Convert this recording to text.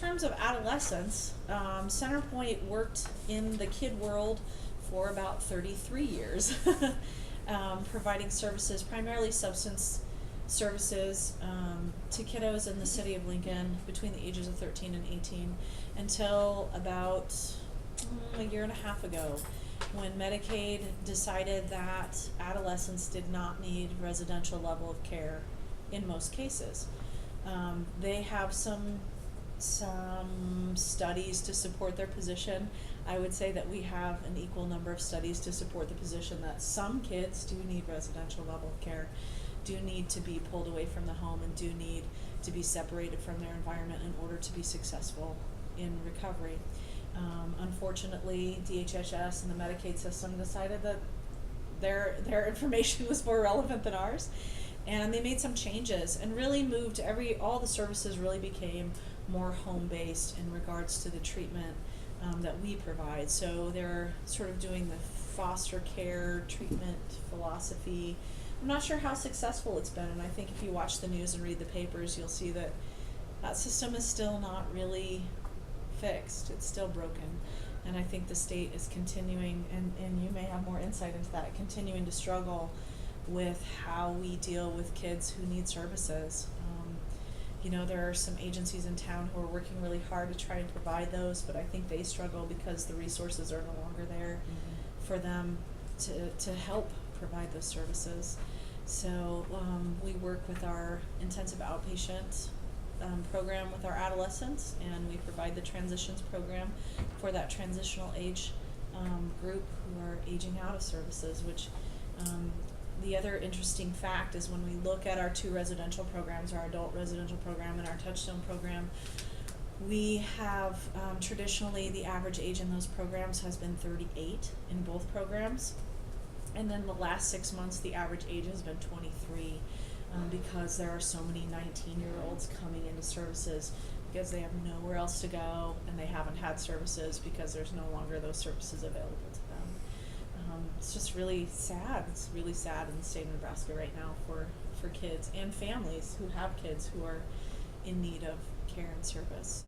terms of adolescents, Centerpointe worked in the kid world for about 33 years, providing services, primarily substance services, to kiddos in the city of Lincoln between the ages of 13 and 18 until about a year and a half ago, when Medicaid decided that adolescents did not need residential level of care in most cases. They have some studies to support their position. I would say that we have an equal number of studies to support the position that some kids do need residential level of care, do need to be pulled away from the home, and do need to be separated from their environment in order to be successful in recovery. Unfortunately, DHHS and the Medicaid system decided that their information was more relevant than ours, and they made some changes and really moved all the services really became more home-based in regards to the treatment that we provide. So they're sort of doing the foster care treatment philosophy. I'm not sure how successful it's been, and I think if you watch the news and read the papers, you'll see that that system is still not really fixed. It's still broken. And I think the state is continuing, and you may have more insight into that, continuing to struggle with how we deal with kids who need services. There are some agencies in town who are working really hard to try and provide those, but I think they struggle because the resources are no longer there for them to help provide those services. So we work with our intensive outpatient program with our adolescents, and we provide the transitions program for that transitional age group who are aging out of services, which the other interesting fact is when we look at our two residential programs, our adult residential program and our Touchstone program, we have traditionally the average age in those programs has been 38 in both programs, and then the last 6 months the average age has been 23, because there are so many 19-year-olds coming into services because they have nowhere else to go, and they haven't had services because there's no longer those services available to them. It's just really sad. It's really sad in the state of Nebraska right now for kids and families who have kids who are in need of care and service.